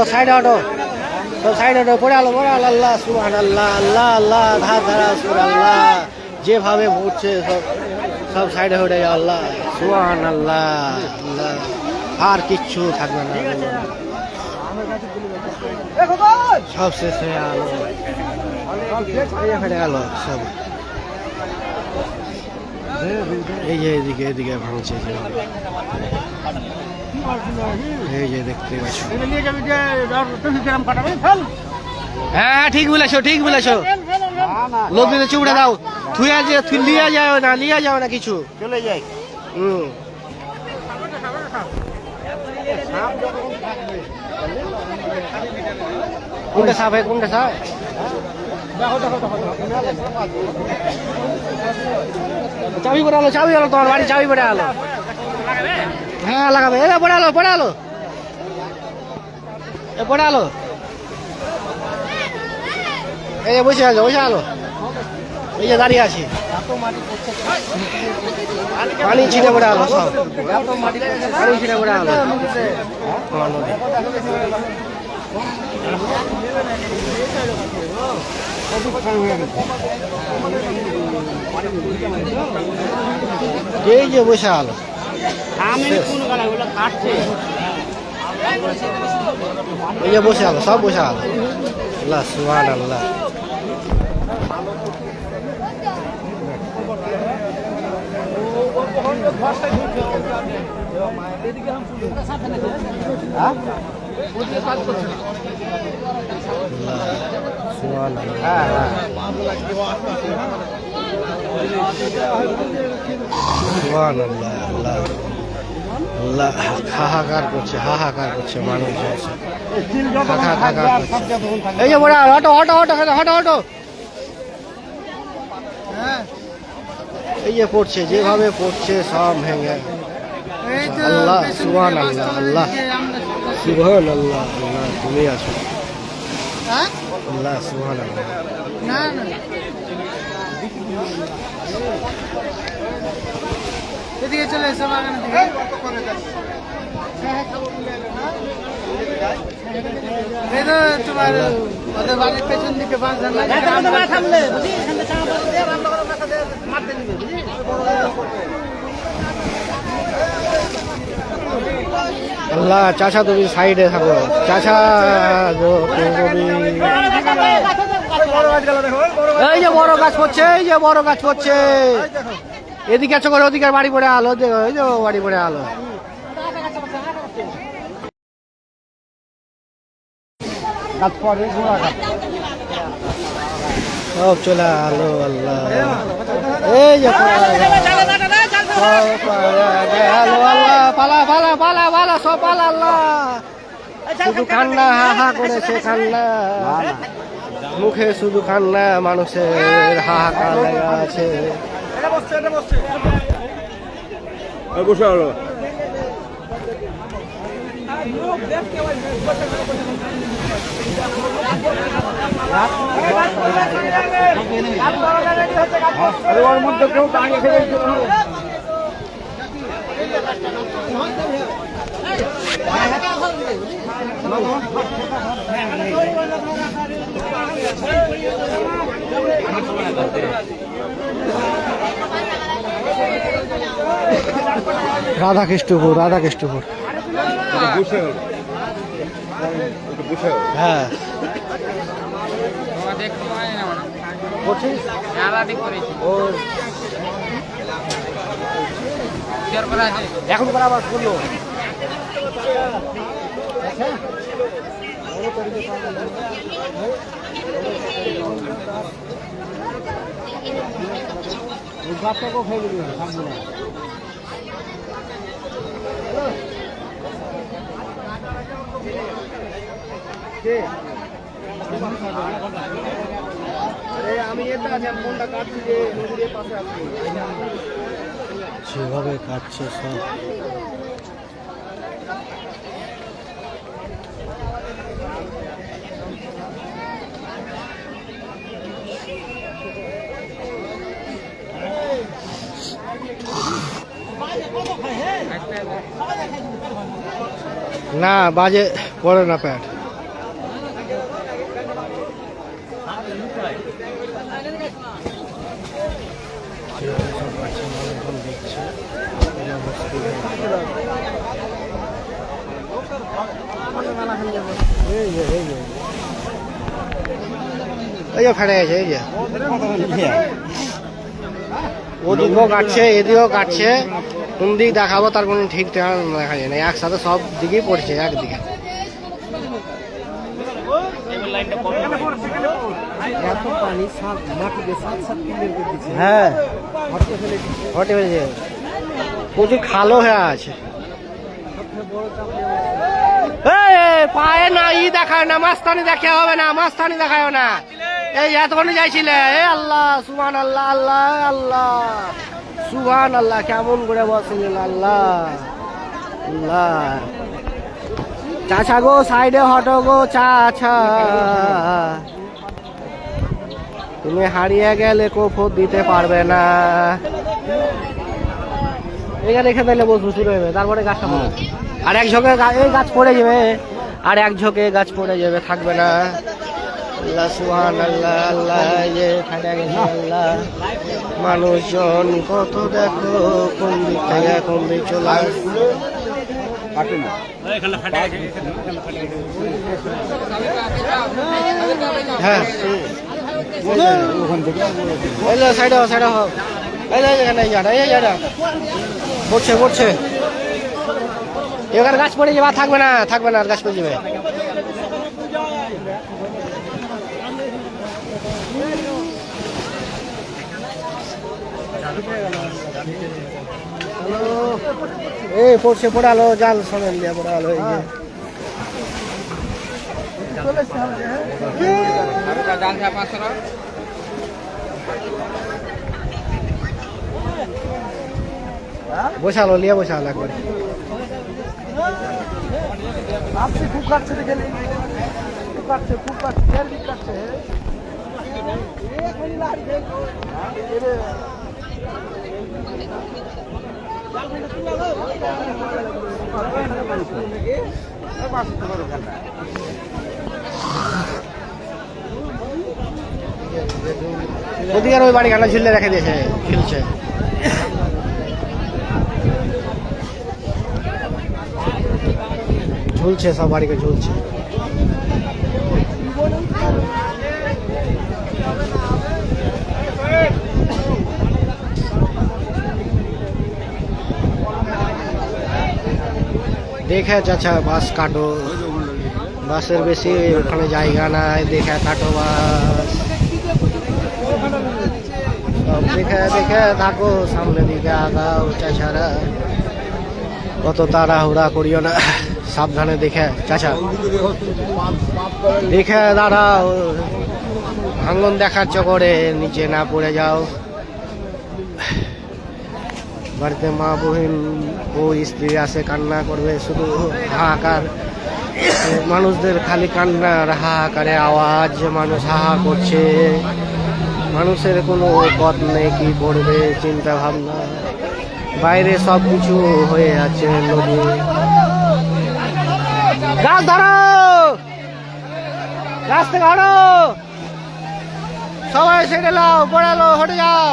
Side auto সব side auto পড়ে আলো আল্লাহ সুবহানাল্লাহ আল্লাহ আল্লাহ ধারা সুবহানাল্লাহ যেভাবে পড়ছে সব সাইডে হয়ে যায় আল্লাহ সুবহানাল্লাহ আল্লাহ আর কিচ্ছু থাকবে না সব শেষ হয়ে গেল সব এই যে এদিকে ভাঙছে এই যে দেখতে পাচ্ছ হ্যাঁ ঠিক বলেছো লোক দিতে চুপড়ে দাও লিয়া যাও না কিছু চলে যাই কোনটা সাপ চাবি পড়ে আলো তোমার বাড়ি চাবি পড়ে আলো হ্যাঁ লাগাবে পড়ে আলো এই যে বসে আলো এই যে দাঁড়িয়ে আছি পানি ছিটে পড়ে আলো সব পানি ছিটে পড়ে আলো এই যে বসে আলো এই যে বসে আলো সব বসে আলো আল্লাহ সুবহানাল্লাহ হাহাকার করছে মানুষ এই যে বড় অটো এই যে পড়ছে যেভাবে পড়ছে সব ভেঙে আল্লাহ সুবহানাল্লাহ আল্লাহ সুবহানাল্লাহ আল্লাহ তুমি আছো আল্লাহ সুবহানাল্লাহ এদিকে চলে এসো বাগান থেকে এই তো তোমার ওদের বাড়ির পেছন দিকে আল্লাহ চাচা তুমি সাইডে থাকো চাচা এই যে বড় গাছ পড়ছে এদিকে আছো করে ওদিকে বাড়ি পড়ে আলো ওই যে বাড়ি পড়ে আলো সব চলে আলো আল্লাহ এই যে আলো আল্লাহ পালা সব পালা আল্লাহ শুধু কান্না হা করেছে কান্না মুখে শুধু কান্না মানুষের হাহাকার লেগে আছে বসে হলো ওর মধ্যে কেউ টাঙিয়ে ফেলে রাধাকৃষ্ণপুর হ্যাঁ এখন করে আবার করলো বাচ্চাকেও খেয়ে দিবি সামনে আমি ফোনটা কাটছি যে নদীর পাশে আছি সেভাবে কাটছে সব না বাজে পড়ে না প্যাট। এই যে ফেটে গেছে, এই যে ওদিকেও কাটছে এদিকেও কাটছে, কোন দিক দেখাবো তার কোনো ঠিক ঠিকানা দেখা যায় না, একসাথে সব দিকেই পড়ছে একদিকে। হ্যাঁ হটে ফেলেছে, প্রচুর খালো হয়ে আছে। পায়ে না ই দেখায় না, মাস্তানি দেখা হবে না, মাস্তানি দেখায় না। এই এতক্ষণ যাইছিলে, এ আল্লাহ সুবহান আল্লাহ, আল্লাহ আল্লাহ সুবহান আল্লাহ, কেমন করে বসছিলেন আল্লাহ আল্লাহ। চাচা গো সাইডে হটো গো চাচা, তুমি হারিয়ে গেলে কোফর দিতে পারবে না। এখানে রেখে দিলে বসবো শুরু হবে, তারপরে গাছটা পড়ে আর এক ঝোঁকে এই গাছ পড়ে যাবে, আর এক ঝোঁকে গাছ পড়ে যাবে, থাকবে না। আল্লাহ সুবহান আল্লাহ, আল্লাহ যে ফাটা গেছে আল্লাহ। মানুষজন কত দেখো, কোন দিক থেকে কোন দিক চলে আসছে। হ্যাঁ সাইডে সাইডে হোক, পড়ছে পড়ছে, এবার গাছ পড়ে যাবে, থাকবে না থাকবে না, আর গাছ পড়ে যাবে। এই পড়ছে, পড়ালো জাল সমেন দিয়ে পড়ালো, এই যে বসালো লিয়ে বসালো একবারে। খুব কাটছে, খুব কাটছে, খুব কাটছে, কাটছে। ওদিকে ওই বাড়ি খানা ঝুলে রেখে দিয়েছে, ঝুলছে। ঝুলছে সব বাড়িকে ঝুলছে। দেখে চাচা বাস কাটো, বাসের বেশি ওখানে জায়গা নাই, দেখে কাটো বাস, সব দেখে দেখে থাকো, সামনে দিকে আগাও চাচারা, কত তাড়াহুড়া করিও না, সাবধানে দেখে চাচা দেখে দাঁড়াও, ভাঙন দেখার চক্করে নিচে না পড়ে যাও। বাড়িতে মা বহিন ও স্ত্রী আসে, কান্না করবে, শুধু হাহাকার, মানুষদের খালি কান্নার হাহাকারে আওয়াজ, মানুষ হাহা করছে, মানুষের কোনো পথ নেই, কি করবে চিন্তা ভাবনা, বাইরে সব কিছু হয়ে আছে নদী। গাছ ধরো, গাছ থেকে হটো, সবাই সেটে লাও, পড়ালো, হটে যাও।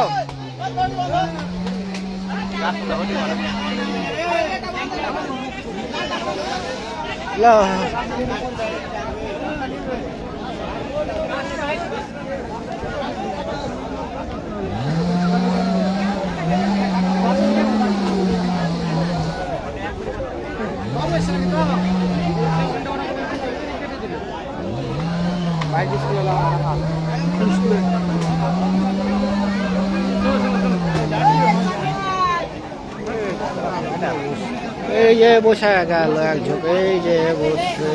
এই যে বসে গেল এক ঝোঁক, এই যে বসছে,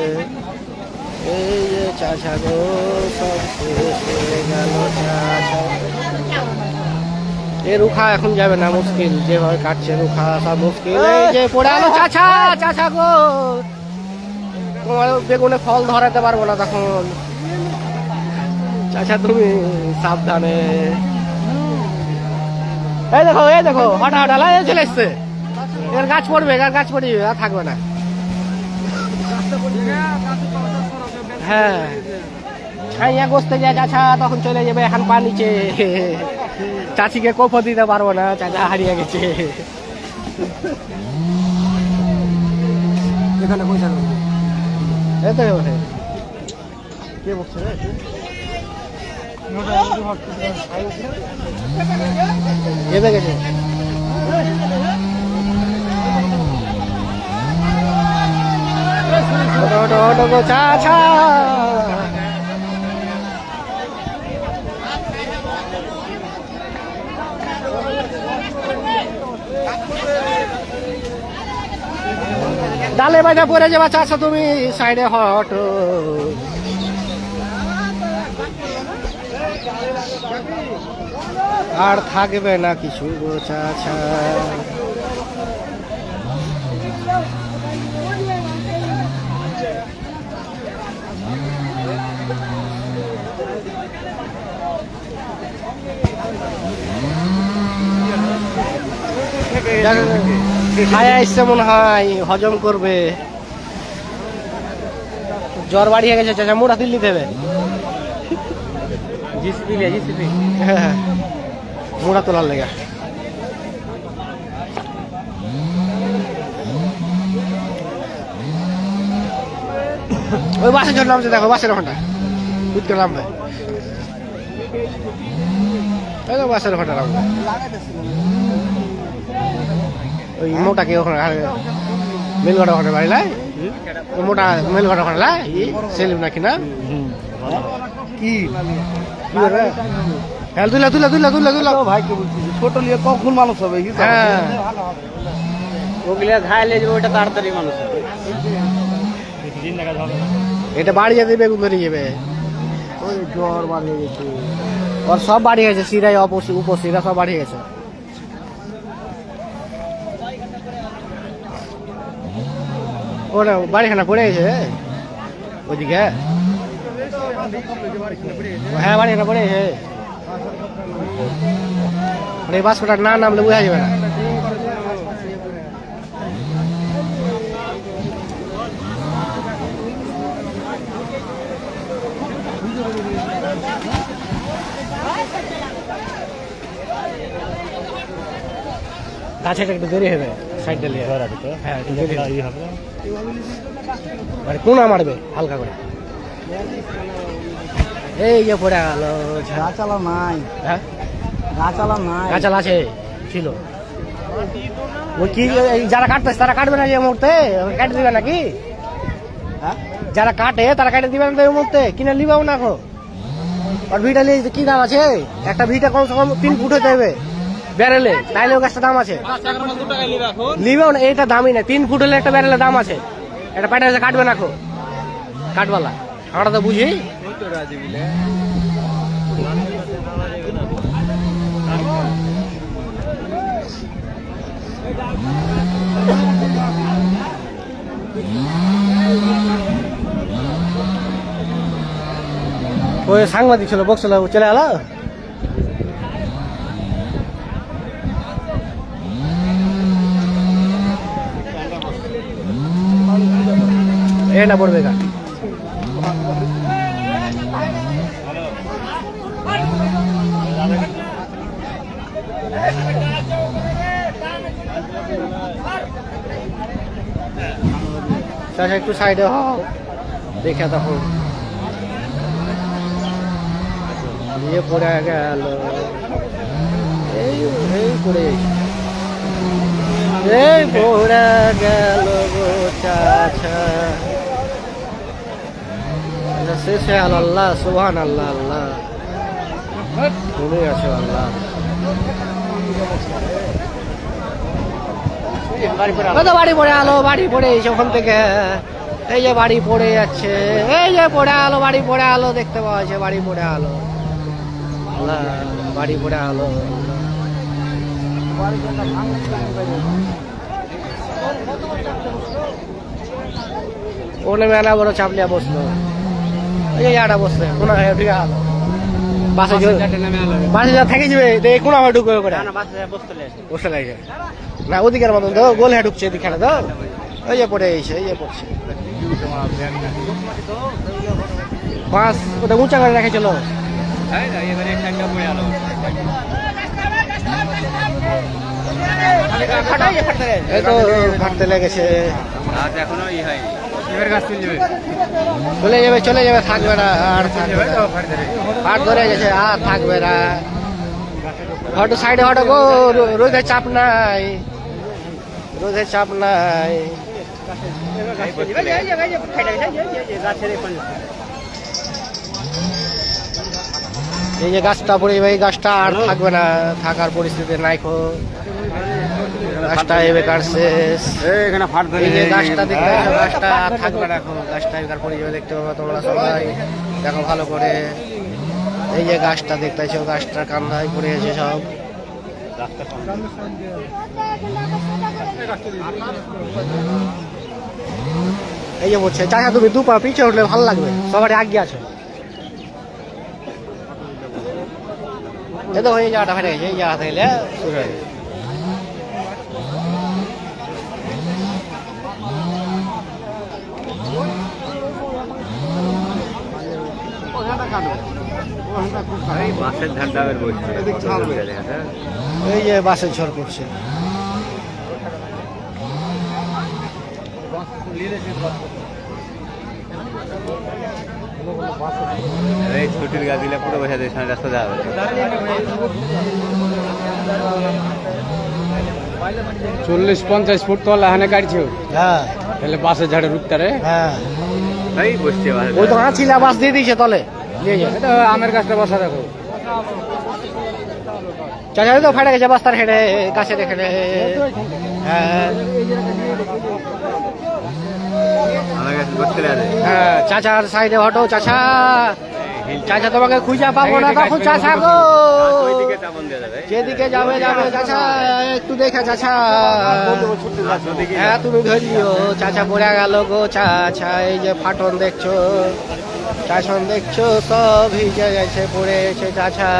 এই যে চাচা গো সব শেষ হয়ে গেল চাচা। এই রুখা এখন যাবে না, মুশকিল, যেভাবে কাটছে রুখা সব মুশকিল। এই যে পড়ে গেল চাচা, চাচা গো তোমার বেগুনে ফল ধরাতে পারবো না তখন, চাচা তুমি সাবধানে। এই দেখো হঠাৎ চলে এসছে। এর গাছ পড়বে, এর গাছ পড়ে যাবে, আর থাকবে না। হ্যাঁ ছাইয়া গোস্তে যায় চাচা, তখন চলে যাবে এখন পা নিচে। চাচিকে কফ দিতে পারবো না, চাচা হারিয়ে গেছে। এখানে পয়সা এতে ওঠে কে বলছে রে? এবে গেছে চাচা। ডালে বাইটা পড়ে যাবা চাচা, তুমি সাইডে হটো। আর থাকবে না কিছু গো চাচা। খায়া এসছে মনে হয়, হজম করবে। জ্বর বাড়িয়ে গেছে চাচা, মোড়া দিল্লি দেবে। হ্যাঁ মোড়া তোলার লেগে। ওই বাসের জন্য নামছে, দেখো বাসের ওখানটা বুঝ করে নামবে। বাসের ওখানটা নামবে, ওই মোটাকে ওখানে মেলঘাটা ওখানে বাড়ি লাই, মোটা মেলঘাটা ওখানে লাই সেলিম নাকি না কি তুলা তুলা তুলা তুলা তুলা ভাই কে বলছি ছোট নিয়ে কখন মানুষ হবে? হ্যাঁ ওগুলো খাইলে ওইটা তাড়াতাড়ি মানুষ হবে। এটা বাড়ি যেতে বেগুন ধরে যাবে। ওই জ্বর বাড়িয়ে গেছে, ওর সব বাড়ি গেছে, শিরাই উপশিরা সব বাড়ি গেছে। ওটা বাড়িখানা পড়ে গেছে ওইদিকে। হ্যাঁ বাড়িখানা পড়ে গেছে, এই বাসটার না নামলে বোঝা যাবে না। গাছে একটু দেরি হবে, সাইড ডালিয়ে। হ্যাঁ মানে কোনা মারবে হালকা করে। এই যে পড়ে গেল, গাছালা নাই। হ্যাঁ গাছালা নাই, গাছালা আছে ছিল। ওই কি যারা কাটতেছে তারা কাটবে না এই মুহূর্তে? কাটে দিবে নাকি? হ্যাঁ যারা কাটে তারা কাটে দিবে না এই মুহূর্তে? কিনে নিবাও না এখন। আর ভিটা নিয়ে কি দাম আছে? একটা ভিটা কমসে কম 3 ফুট হতে হবে ব্যারেলে, তাইলে ও গাছটা দাম আছে। নিবেও না, এটা দামই না। 3 ফুট হলে একটা ব্যারেলের দাম আছে। এটা পাইটা কাটবে না খো কাটবালা, আমরা তো বুঝি। ওই সাংবাদিক ছিল বক্সলা চলে এলো। এটা পড়বে গা চাচা, একটু সাইডে হও দেখে তখন দিয়ে পড়ে গেল। এই পড়ে এই পড়ে গেল গো চাচা। শেষে আল্লাহ সুবহান আল্লাহ, আল্লাহ তুমি আছো আল্লাহ। বাড়ি পড়ে আলো, বাড়ি পড়ে ওখান থেকে এই যে বাড়ি পড়ে যাচ্ছে, এই যে পড়ে আলো, বাড়ি পড়ে আলো দেখতে পাওয়া যাচ্ছে। বাড়ি পড়ে আলো, বাড়ি পড়ে আলো। ও নেমে আনা বড় চাপলিয়া বসলো, এই যে আটা বসছে কোনা ঠিক আলো। বাসে বাসে যা থেকে যাবে এই কোন আমার ঢুকবে করে বসতে লাগে না ওদিকের মতন তো গোল হ্যাঁ ঢুকছে এদিকে তো ওই যে পড়ে গেছে এই যে পড়ছে বাস ওটা উঁচা করে রেখেছিল এই তো ফাটতে লেগেছে চলে যাবে থাকবে না আর থাকবে না ফাট ধরে গেছে আর থাকবে না হয়তো সাইডে হয়তো গো রোদের চাপ নাই রোদের চাপ নাই এই যে গাছটা পড়ে যাবে এই গাছটা আর থাকবে না থাকার পরিস্থিতি নাই খো গাছটা এবার কাটছে এখানে ফাট ধরে এই যে গাছটা দেখতে পাচ্ছ গাছটা আর থাকবে না এখন গাছটা এবার পড়ে যাবে দেখতে পাবো তোমরা সবাই দেখো ভালো করে এই যে গাছটা দেখতে পাচ্ছ গাছটার কান্দায় পড়ে গেছে সব এই যে বলছে চাচা তুমি দু পা পিছিয়ে উঠলে ভালো লাগবে সবার আগে আছো এই তো এই জায়গাটা ফেটে গেছে এই জায়গা থেকে শুরু হয়ে গেছে বাসের ধারটা এই যে বাসের ঝড় করছে ছুটির গা দিলে পুরো বসে রাস্তা যাবে 40-50 ফুট তলা হানে কাটছে হ্যাঁ তাহলে বাসের ঝাড়ে রুখতে রে হ্যাঁ এই বসছে ওই তো আছিলা বাস দিয়ে দিয়েছে তলে নিয়ে যা এটা আমের গাছটা বসা দেখো চাচা তো ফাটে গেছে বাস্তার হেঁটে গাছের এখানে হ্যাঁ আমার কাছে বসতে লাগে হ্যাঁ চাচার সাইডে হটো চাচা চাচা তোমাকে খুঁজে পাবো না তখন চাচা গো ওইদিকে চাপন দেওয়া যাবে যেদিকে যাবে যাবে চাচা একটু দেখে চাচা হ্যাঁ তুমি ধরিও চাচা পড়ে গেল গো চাচা এই যে ফাটন দেখছো চাচন দেখছো সব ভিজে গেছে পড়ে গেছে চাচা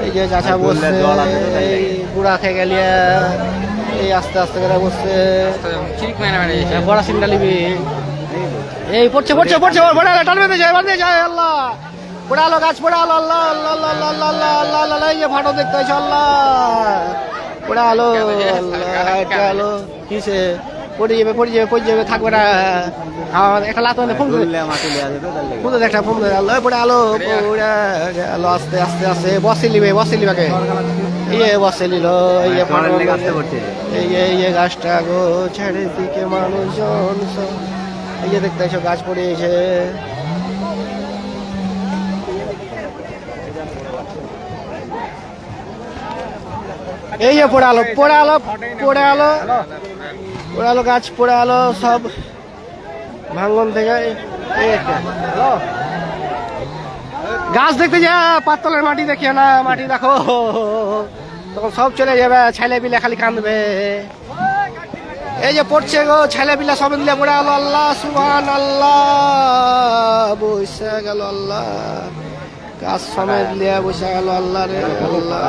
এই যে চাচা বসছে এই বুড়া খেয়ে গেলিয়া এই আস্তে আস্তে করে বসছে বড়া সিনটা নিবি এই পড়ছে পড়ছে পড়ছে বড়া টানবে যায় বাঁধে যায় আল্লাহ পড়ালো গাছ পড়ালো আল্লাহ আল্লাহ আল্লাহ আল্লাহ আল্লাহ আল্লাহ আল্লাহ এই যে ফাটো দেখতে হয়েছে আল্লাহ পড়ালো আল্লাহ কিসে পড়ে যাবে থাকবে না একটা লাত ফোন ফুল একটা ফোন আল্লাহ পড়ে আলো পড়ে গেল আস্তে আস্তে আস্তে বসে নিবাকে ইয়ে বসে নিল এই যে গাছটা গো ছেড়ে দিকে মানুষজন এই যে দেখতে এসো গাছ পড়িয়েছে এই যে পড়ে আলো গাছ পড়ে আলো সব ভাঙ্গন থেকে গাছ দেখতে যা পাতলের মাটি দেখিয়ে না মাটি দেখো তখন সব চলে যাবে ছেলে পিলে খালি কাঁদবে এই যে পড়ছে গো ছেলে পিলা সব মিলে পড়ে আলো আল্লাহ সুবহান আল্লাহ বসে গেল আল্লাহ গাছ সমেত লিয়া বসে গেল আল্লাহ রে আল্লাহ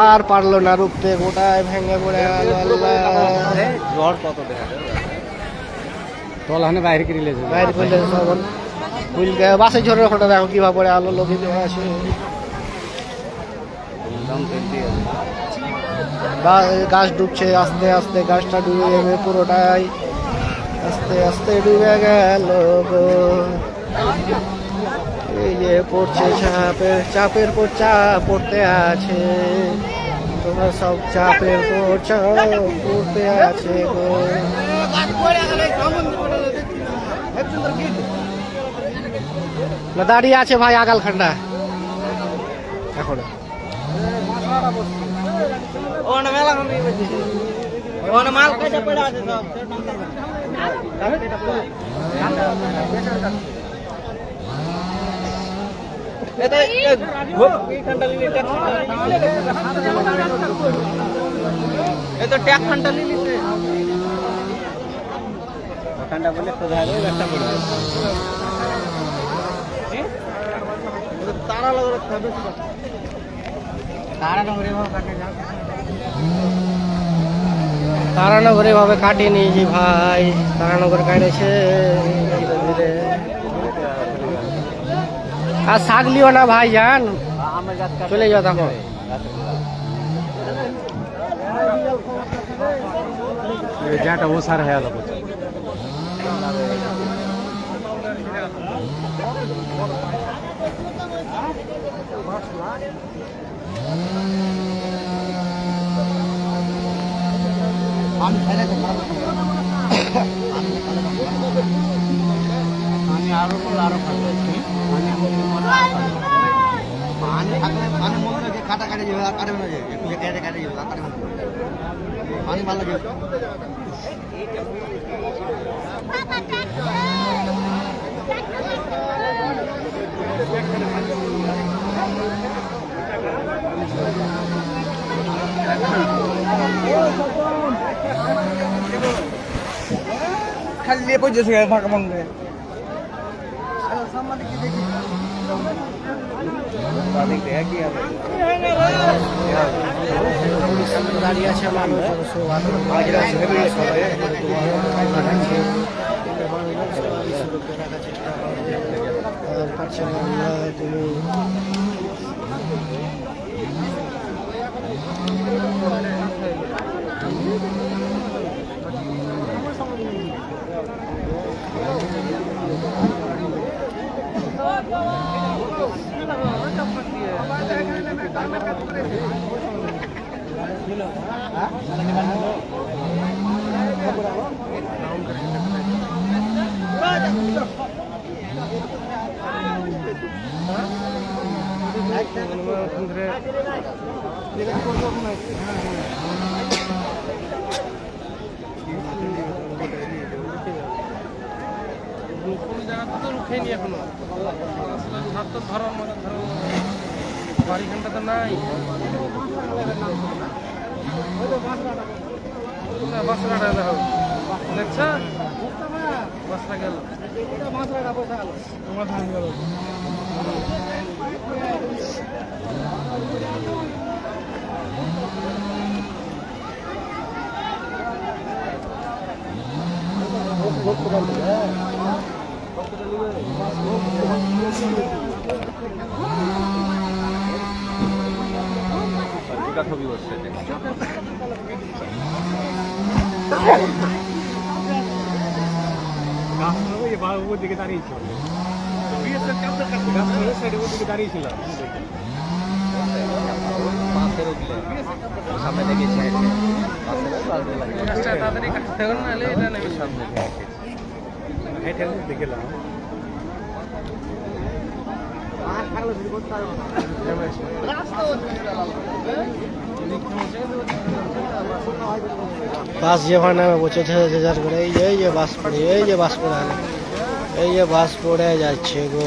আর পারলো না রুখতে গোটায় ভেঙে পড়ে গেল আল্লাহ ঝড় কত দেখা তলা হানে বাইরে করে বাইরে করলে সব ফুল বাসে ঝড়ের ফটো দেখো কিভাবে পড়ে আলো লোকে আছে গাছ ডুবছে আস্তে আস্তে গাছটা ডুবে যাবে পুরোটাই আস্তে আস্তে ডুবে গেল গো এই যে পড়ছে চাপের পর চাপ পড়তে আছে তোমরা সব চাপের পর চাপ পড়তে আছে গো দাঁড়িয়ে আছে ভাই আগাল খান্ডা এখন মাল কাজে পড়ে আছে ঠান্ডা বলে তারা লাগা রাখতে হবে তারানগর এভাবে কাটিয়ে নিয়েছি ভাই, তারানগর কাটেছে ধীরে ধীরে। আর শাক লিও না ভাই যান, চলে যাও তখন। যেটা ও সার হয়ে গেল আমি আরো আরো পানি থাকলে পানি মধ্যে যে কাটা কাটে যাবে আর কাটবে না, যে একটু যে কেটে কাটে যাবে আর কাটবে না, পানি ভালো যাবে। খালি লেপে যেছে ফাঁকা বন্ধে দাঁড়িয়ে আছে মানুষ, তুমি বাড়িখানটা তো নাই, বাসরাটা দেখো দেখছো, বাসরা গেল ছবি করছে গাছগুলো দিকে দাঁড়িয়েছিল, গাছগুলো সাইডে ওর দিকে দাঁড়িয়েছিল সামনে দেখেছি তাড়াতাড়ি কাটতে হবে না, এটা নেই সামনে দেখলাম বাস যেখানে নামে বসেছে যে করে, এই যে বাস পড়ে, এই যে বাস পড়ে, এই যে বাস পড়ে যাচ্ছে গো।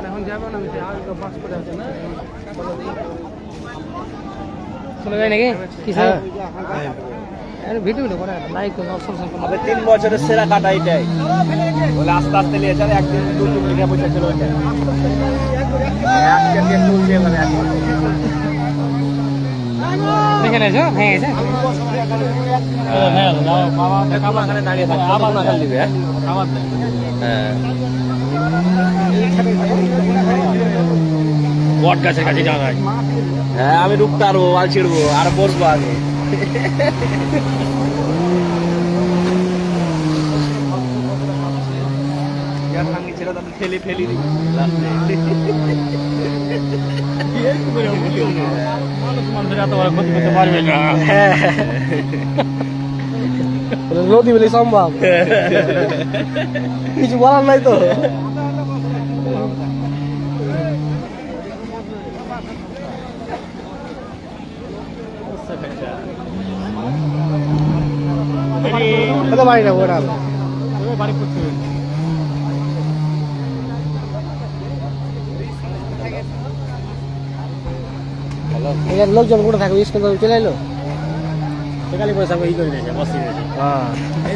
এখন যাবো না, বাস পড়ে আছে না, চলে যায় নাকি? ভিডিওটা করে লাইক আবে 3 বছরের সেরা কাটা এটাই, বলে আস্তে আস্তে নিয়ে চলে, একদিন 2 মিনিট পয়সা চলে ওইটা একটা দিয়ে তুল দিয়ে মানে দেখে নেছো ভেঙে গেছে, বাবা এখানে দাঁড়িয়ে থাকে, আবার না খালি দিবে, আবার হ্যাঁ বট গাছের কাছে যাওয়া হয়। হ্যাঁ আমি রুখতে পারবো, বাল ছিড়বো আর বসবো আগে। যার সঙ্গে ছিল তাদের ফেলি ফেলি মানুষের এত বড় ক্ষতি করতে পারবে না, নদী বলে সম্ভব, কিছু বলার নাই তো। বাড়ি না ওরা বাড়ি করতে লোকজন কোথায় থাকবে, স্কুল চলে এলো।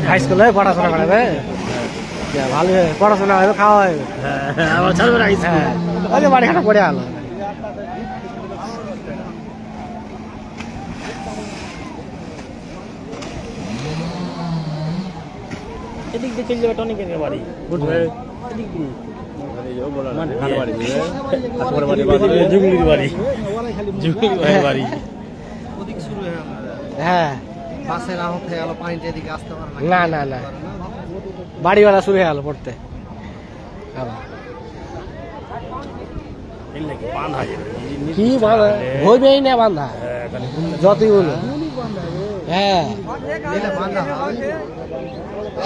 হাই স্কুলে পড়াশোনা করাবে ভালো পড়াশোনা হবে খাওয়া হবে হ্যাঁ বাড়ি খাটা পড়ে আলো এদিক দিয়ে চলে যাবে টনিকের বাড়ি বুঝবে এদিক দিয়ে জুগলির বাড়ি বাড়ি হ্যাঁ বাসে না হতে গেল পানিটা এদিকে আসতে পারে না না না বাড়িওয়ালা শুরু হয়ে গেল পড়তে আবার কি বাঁধা হইবেই না বাঁধা যতই বলো হ্যাঁ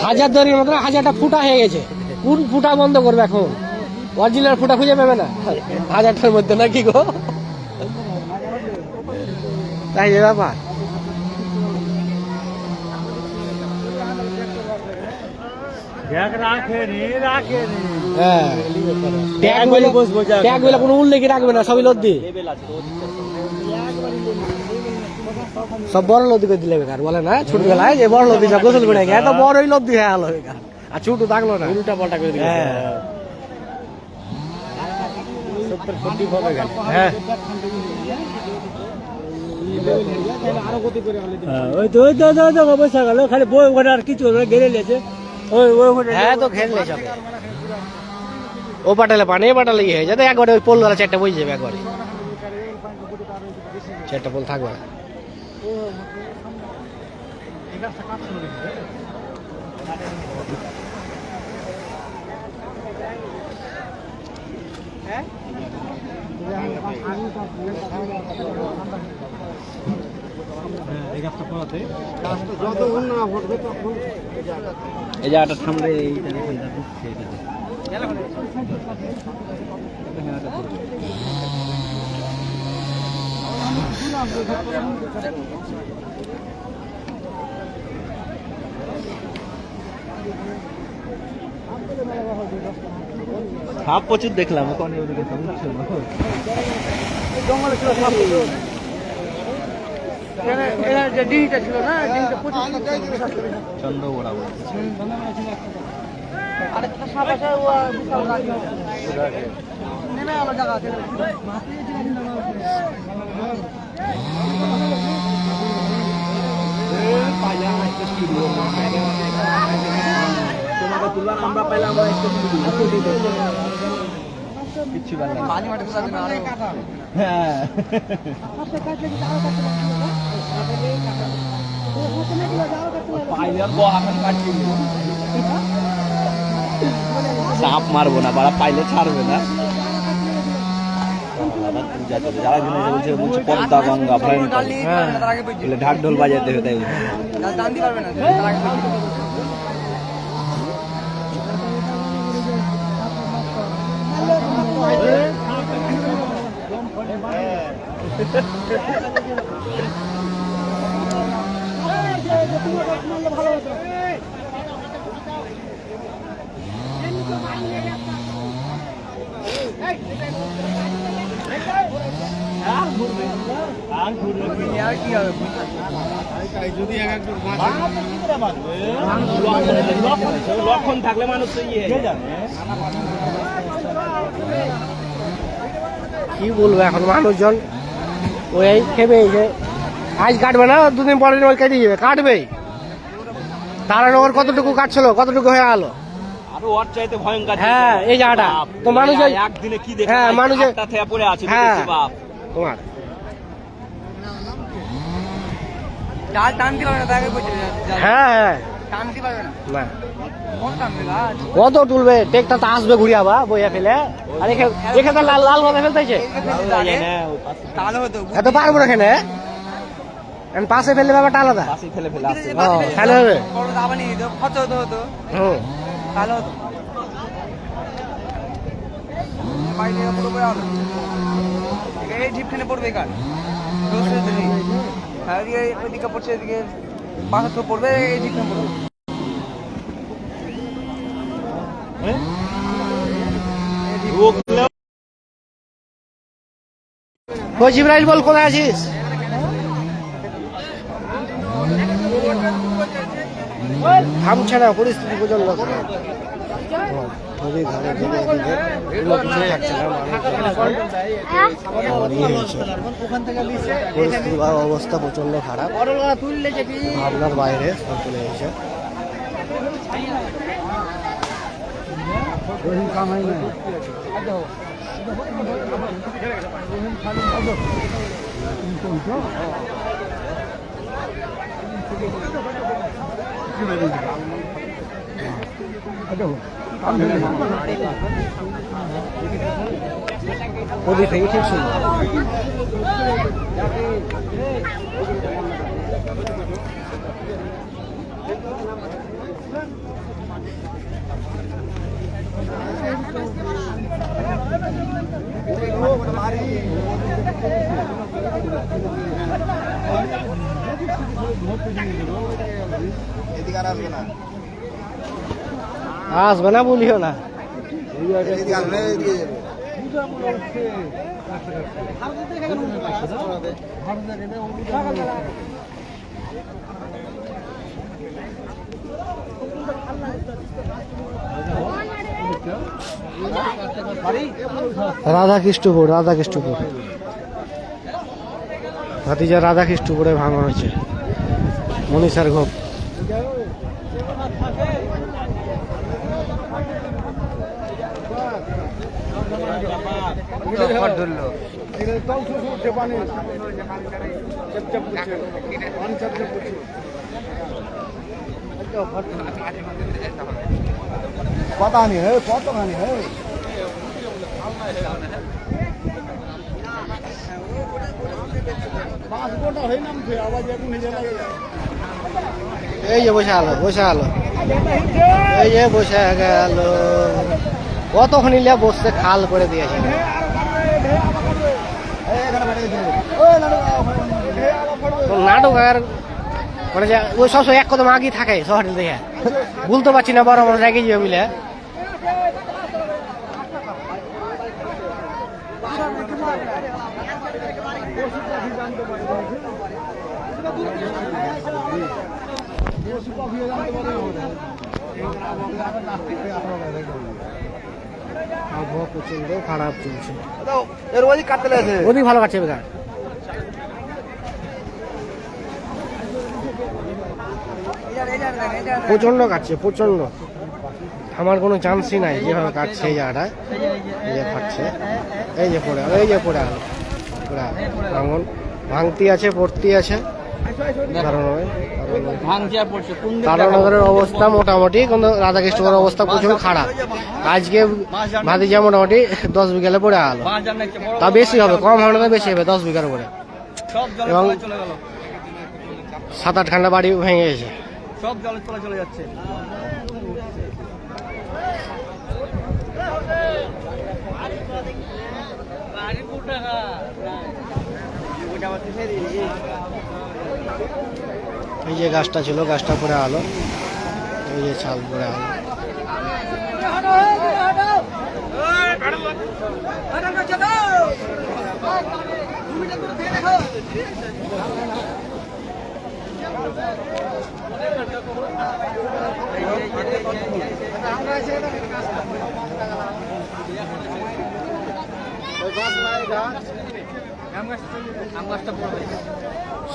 হাজার দড়ির মতো হাজারটা ফুটা হয়ে গেছে কোন ফুটা বন্ধ করবে এখন অরিজিনাল ফুটা খুঁজে পাবে না হাজারটার মধ্যে নাকি গো তাই যে ব্যাপার হ্যাঁ ট্যাগ গুলো কোনো উল্লেখই রাখবে না সবই লদ্দি সব বড় লদ্দি করে দিলে বেকার বলে না ছোটবেলায় যে বড় লদ্দি সব গোসল করে গেছে এত বড়ই লদ্দি হয়ে গেল বেকার আর ছোট থাকলো না উল্টা পাল্টা করে দিলে হ্যাঁ ওই তো বসে গেল খালি বই ওখানে আর কিছু ঘেরে নিয়েছে হ্যাঁ তো ঘেরলে যাবে ও পাটালে পানি এ পাটালে ইয়ে হয়ে যাবে একবারে ওই পোল দ্বারা চারটা বই যাবে একবারে চারটা পোল থাকবে না এই জায়গাটা থামলে সাপ প্রচুর দেখলাম ওখানে ওদিকে জঙ্গলে ছিল সাপ যে ডিঙিটা ছিল না ডিঙিটা চন্দ্র বরাবর আরেকটা সাপ আছে ও নেমে আলো জায়গা আছে তোমাকে তুলবার আমরা পাইলাম কিচ্ছু পানি মাঠে ফেলা দিন আরো হ্যাঁ সাপ মারবো না বাড়া পাইলে ছাড়বে না যারা বলছে পদ্মা গঙ্গা ভয়ঙ্কর ঢাক ঢোল বাজাতে হবে তাই লক্ষণ থাকলে মানুষ কি বলবো এখন মানুষজন ওই খেবে যে আজ কাটবে না দুদিন পরে ওই কেটে যাবে কাটবেই তারা ওর কতটুকু কাটছিল কতটুকু হয়ে গেল হ্যাঁ এই জায়গাটা তো মানুষ একদিনে কি দেখে হ্যাঁ মানুষ পড়ে আছে হ্যাঁ তোমার ডাল টানতে পারবে না তাকে বলছে হ্যাঁ হ্যাঁ টানতে পারবে না না কোন টানবে গাছ কত তুলবে টেকটা তো আসবে ঘুরিয়া বা বইয়া ফেলে আর এখানে লাল লাল মতো ফেলতেছে তাহলে হতো এত পারবো না এখানে পাশে ফেললে ব্যাপারটা আলাদা তাহলে হবে বড় দাবা নিয়ে দিত কত হতো তাহলে হতো বাইরে পুরো পড়ে আলো এই ঢিপখানে পড়বে কার ওইদিকে পড়ছে এদিকে পাথর তো পড়বে এই ঢিপখানে পড়বে জিব্রাইল বল কোথায় আছিস থামছে না, পরিস্থিতি প্রচন্ড খারাপ। নদীর ধারে দিকে এদিকে কোনো কিছু থাকছে না, পরিস্থিতি বা অবস্থা প্রচন্ড খারাপ, ভাবনার বাইরে সব চলে এসেছে। ওদিক থেকে ঠিক ছিল। আসবে না বলিও না। রাধাকৃষ্ণপুর, রাধাকৃষ্ণপুর, ভাতিজা রাধাকৃষ্ণপুরে ভাঙন হচ্ছে। মনীষার ঘোপ। पता नहीं है, पता नहीं है। এই যে বসে আলো, বসে আলো, এই যে বসে গেল। কতক্ষণ ইলিয়া বসতে খাল করে দিয়েছে। নাটক আর মানে যে ওই সবসময় এক কদম আগেই থাকে শহরে দেখে, বলতে পারছি না, বড় বড় রেগে যাবে মিলে। আবহাওয়া প্রচন্ড খারাপ চলছে। ওদিক ভালো কাটছে বেকার। প্রচন্ড কাটছে, প্রচন্ড। আমার কোনো চান্সই নাই। যেভাবে কাটছে এই জায়গাটা, এই যে কাটছে, এই যে পড়ে আলো, এই যে পড়ে আলো, ভাঙন ভাঙতি আছে, পড়তি আছে। তারানগরের অবস্থা মোটামুটি, কিন্তু রাধাকৃষ্ণপুরের অবস্থা প্রচুর খারাপ। আজকে ভাতিজা মোটামুটি 10 বিঘালে পড়ে আলো, তা বেশি হবে, কম হবে না, বেশি হবে 10 বিঘার উপরে। এবং 7-8 খান্ডা বাড়ি ভেঙে গেছে, সব জলে চলে যাচ্ছে। এই যে গাছটা ছিল, গাছটা পড়ে আলো, এই যে ছাল পড়ে আলো।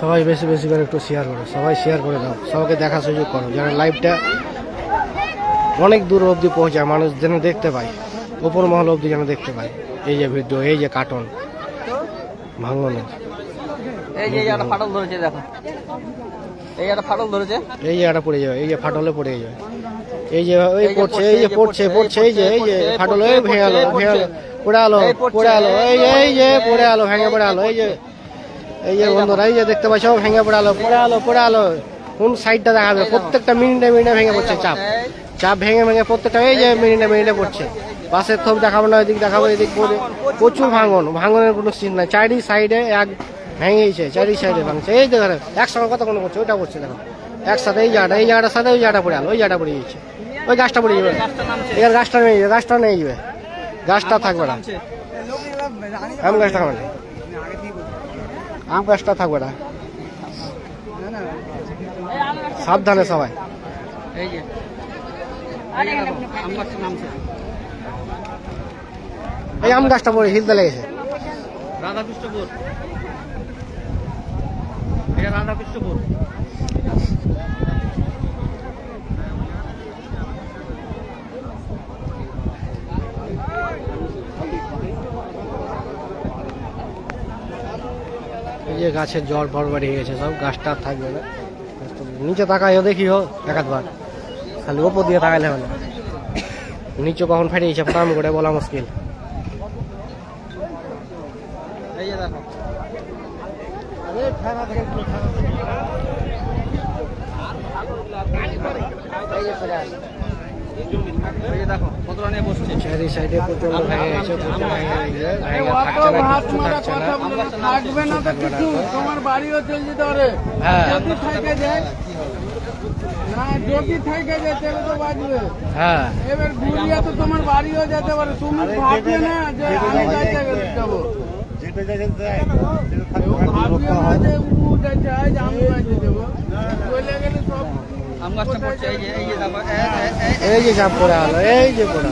সবাই বেশি বেশি করে একটু শেয়ার করো, সবাই শেয়ার করে দাও, সবাইকে দেখা সুযোগ করো, যেন লাইভটা অনেক দূর অবধি পৌঁছায়, মানুষ যেন দেখতে পায়, উপর মহল অবধি যেন দেখতে পায়। এই যে ভিডিও, এই যে কার্টুন ভাঙনের, এই যে একটা ফাটল ধরেছে, দেখো এই একটা ফাটল ধরেছে, এই যে একটা পড়ে যাবে, এই যে ফাটলে পড়ে যাবে, এই যে ওই পড়ছে, এই যে পড়ছে পড়ছে, এই যে ফাটল, এই ভেঙে গেল, ভেঙে গেল, পড়ে আলো, পড়ে আলো, এই যে পড়ে আলো, ভেঙে পড়ে আলো। এই যে বন্ধুরা, এই যে দেখতে পাচ্ছ, ভেঙে পড়ে আলো, পড়ে আলো, পড়ে আলো। কোন সাইডটা দেখাবে, প্রত্যেকটা মিনিটে মিনিটে ভেঙে পড়ছে, চাপ চাপ ভেঙে ভেঙে প্রত্যেকটা, এই যে মিনিটে মিনিটে পড়ছে। পাশের থোপ দেখাবো না, এদিক দেখাবো, এদিক পড়ে প্রচুর ভাঙন, ভাঙনের কোনো সিন নাই। চারি সাইডে এক ভেঙেছে, চারি সাইডে ভাঙছে। এই দেখো একসঙ্গে কত কোনো করছে, ওইটা করছে দেখো একসাথে, এই জায়গাটার সাথে ওই জায়গাটা পড়ে আলো, ওই জায়গাটা পড়ে যাচ্ছে, ওই গাছটা পড়ে যাবে, এর গাছটা নেই, গাছটা নেই যাবে, গাছটা থাকবে না, আম গাছটা থাকবে না, আম গাছটা থাকবে না। সাবধানে সবাই। এই যে আম গাছটার নাম ছিল এই আম গাছটা পড়ে হিলতে লেগেছে। রাধাকৃষ্ণপুর, এটা রাধাকৃষ্ণপুর। এই যে গাছের জল ভর বেরিয়ে গেছে, সব গাছটা আর থাকবে না। নিচে তাকাইও দেখিও এক আধবার, খালি ওপর দিয়ে তাকাইলে হবে না। নিচে কখন ফেরিয়েছে ফটাম করে বলা মুশকিল। এই যে দেখো এই যে দেখো কতটা নিয়ে বসছে। চারি সাইডে প্রচন্ড ভেঙে গেছে, প্রচন্ড ভেঙে গেছে, ভেঙে থাকছে না, কিচ্ছু থাকছে না। থাকবে না তো কিছু, তোমার বাড়িও চলে যেতে পারে। হ্যাঁ যদি থেকে যায় না, যদি থেকে যায় তাহলে তো বাঁচবে। হ্যাঁ এবার ঘুরিয়ে তো তোমার বাড়িও যেতে পারে। তুমি ভাববে না যে আমি যাবো, ভাববে না যে ও যাচ্ছে আজ আমি বাঁচে যাবো। চলে গেলে সব আম গাছটা পড়ছে। এই যে দেখো এই যে ঝাঁপ পড়ে গেল, এই যে পড়ে,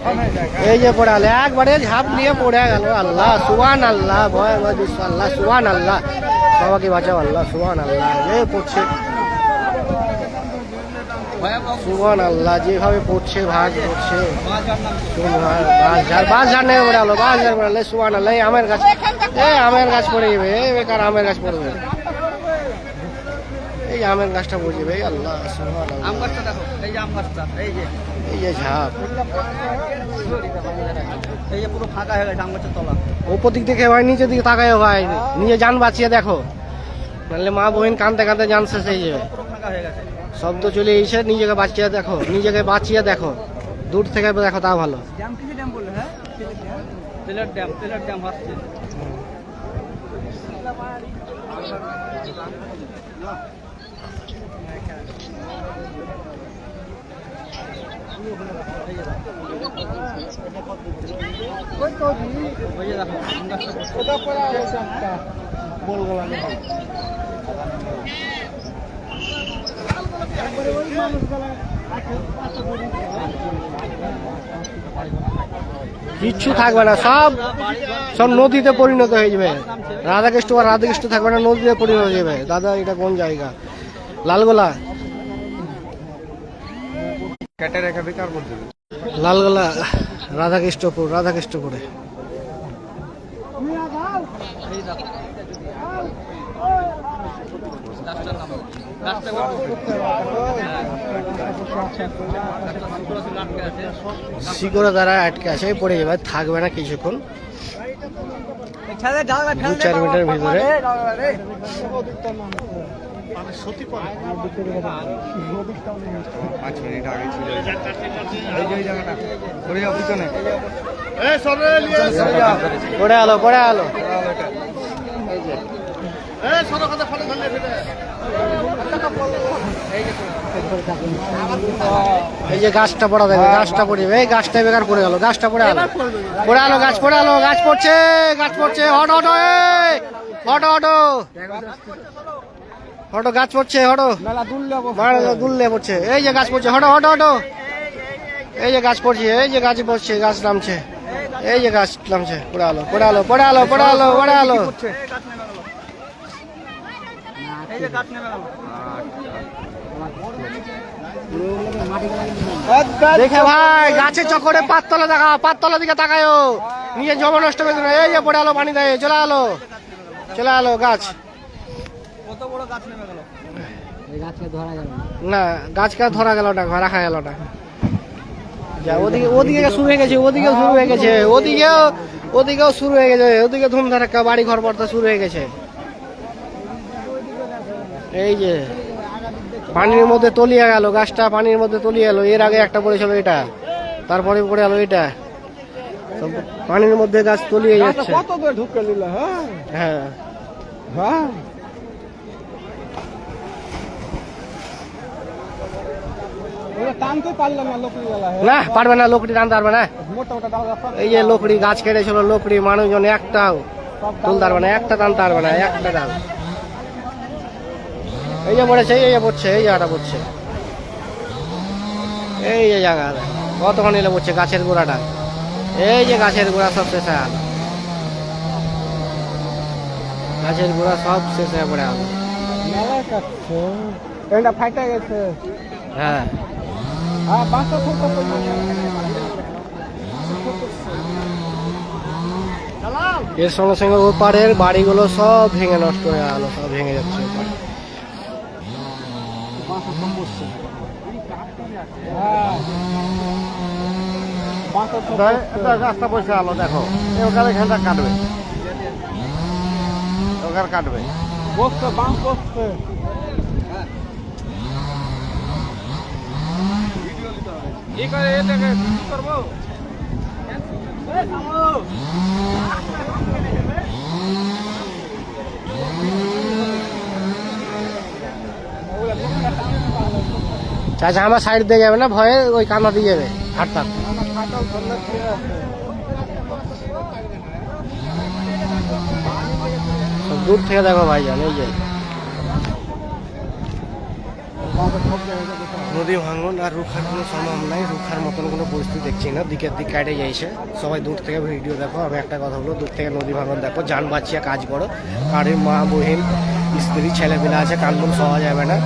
থামে যায়। এই যে পড়ে গেল, একবারে ঝাঁপ নিয়ে পড়ে গেল। আল্লাহ সুবহান আল্লাহ, ভয় ভয় দুঃখ আল্লাহ সুবহান আল্লাহ, সবাইকে বাঁচাও আল্লাহ সুবহান আল্লাহ। এই পড়ছে সুবহান আল্লাহ, যেভাবে পড়ছে ভাগ পড়ছে। বাস ঝাড় নেমে পড়ে গেলো, বাস ঝাড় পড়ে গেলো সুবহান আল্লাহ। এই আমের গাছ, এই আমের গাছ পড়ে যাবে, এই বেকার আমের গাছ পড়বে, এই আমের গাছটা পড়ে যাবে। আল্লাহ সুবহান আল্লাহ, আম গাছটা দেখো, এই যে আম গাছটা, এই যে ঝাঁপ। এই যে পুরো ফাঁকা হয়ে গেছে আম গাছের তলা। ওপর দিক থেকে ভাই নিচের দিকে তাকায় ভাই, নিজে যান বাঁচিয়ে দেখো, নাহলে মা বহিন কাঁদতে কাঁদতে জান শেষ হয়ে যাবে। পুরো ফাঁকা হয়ে গেছে। শব্দ চলে এসে নিজেকে বাঁচিয়ে দেখো, নিজেকে বাঁচিয়ে দেখো, দূর থেকে দেখো তা ভালো। ড্যাম কি ড্যাম বললে? হ্যাঁ তেলের ড্যাম, তেলের ড্যাম আসছে। ওই যে দেখো আম গাছটা পড়ছে। কিচ্ছু থাকবে না, সব সব নদীতে পরিণত হয়ে যাবে। রাধাকৃষ্ণ আর রাধাকৃষ্ণ থাকবে না, নদীতে পরিণত হয়ে যাবে। দাদা এটা কোন জায়গা? লালগোলা, কেটে রেখে বেকার করে দেবে। লালগোলা রাধাকৃষ্ণপুর, রাধাকৃষ্ণপুরে। এই দেখো গাছটার নাম, গাছটা শিকড় দ্বারা আটকে আছে, পড়ে যাবে, থাকবে না কিছুক্ষণ, 2-4 মিনিটের ভিতরে। পড়ে আলো, পড়ে আলো। এই যে গাছটা পড়া দেখবে, গাছটা পড়ে যাবে, এই গাছটা বেকার পড়ে গেল, গাছটা পড়ে গেল, পড়ে আলো, গাছ পড়ে আলো, গাছ পড়ছে, গাছ পড়ছে, হটো হটো, হটো হটো হটো, গাছ পড়ছে, হটো দুললে পড়ছে, এই যে গাছ পড়ছে, হটো হটো হটো, এই যে গাছ পড়ছে, এই যে গাছ পড়ছে, গাছ নামছে, এই যে গাছ নামছে, পড়ে আলো, পড়ে আলো, পড়ে আলো, পড়ে আলো, পড়ে আলো। এই যে গাছ নেমে গেল। দেখে ভাই গাছের চক্করে পাততলা দেখা, পাততলা দিকে তাকায়ও, নিজে জমা নষ্ট করে দিল। এই যে পড়ে আলো, পানি দেয়, চলে আলো, চলে আলো গাছ। কত বড় গাছ নেমে গেল। না গাছকে ধরা গেল না, রাখা গেল না। যা ওদিকে, ওদিকে শুরু হয়ে গেছে, ওদিকেও শুরু হয়ে গেছে, ওদিকেও শুরু হয়ে গেছে, ওদিকে ধুমধারাক্কা বাড়ি ঘর পড়তে শুরু হয়ে গেছে। এই যে পানির মধ্যে তলিয়ে গেল গাছটা, পানির মধ্যে তলিয়ে গেল। এর আগে একটা পড়েছিল এটা, তারপরে পড়ে গেল এটা, সব পানির মধ্যে গাছ তলিয়ে যাচ্ছে। কত দূর ঢুকে দিল? হ্যাঁ হ্যাঁ টানতে পারলাম না, লোকড়ি না পারবে না, লোকড়ি টানতে পারবে না। মোটা মোটা ডাল গাছ। এই যে লোকড়ি গাছ কেটেছিল, লোকড়ি মানুষজন একটাও তুলতে পারবে না, একটা টানতে পারবে না, একটা ডাল। এই যে পড়েছে, এই যে পড়ছে, এই জায়গাটা পড়ছে। এই যে জায়গা কতক্ষণ এলে পড়ছে গাছের গোড়াটা, এই যে গাছের গোড়া সব শেষ হয়ে গেল, গাছের গোড়া সব শেষ হয়ে পড়ে গেল। এটা ফাইটা গেছে। হ্যাঁ বাঁশটা ছোট এর সঙ্গে সঙ্গে ওপারের বাড়িগুলো সব ভেঙে নষ্ট হয়ে গেল, সব ভেঙে যাচ্ছে ওপারে। রাস্তা পয়সা আলো দেখো ওখানে এখানটা কাটবে, ওখানে কাটবে। বসতে বাঁশ বসতে কি করে এটাকে কি করবো? চাচা আমার সাইড দিয়ে যাবে না, ভয়ে ওই কান্না দিয়ে যাবে হাটটা। দূর থেকে দেখো ভাইজান, এই যে নদী ভাঙন আর রুখার কোনো সম্ভাবনা নাই, রুখার মতন কোনো পরিস্থিতি দেখছি না, দিকের দিক কাটে যাইছে। সবাই দূর থেকে ভিডিও দেখো। আমি একটা কথা বলবো, দূর থেকে নদী ভাঙন দেখো, যান বাঁচিয়ে কাজ করো। বাড়ির মা বহিন স্ত্রী ছেলেপিলা আছে, কানমন সহা যাবে না,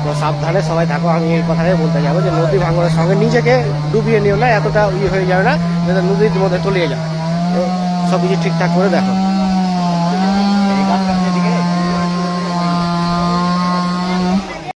তো সাবধানে সবাই থাকো। আমি এই কথাটাই বলতে যাবো যে নদী ভাঙনের সঙ্গে নিজেকে ডুবিয়ে নিও না, এতটা হয়ে যাবে না যাতে নদীর মধ্যে তলিয়ে যায়। তো সব কিছু ঠিকঠাক করে দেখো।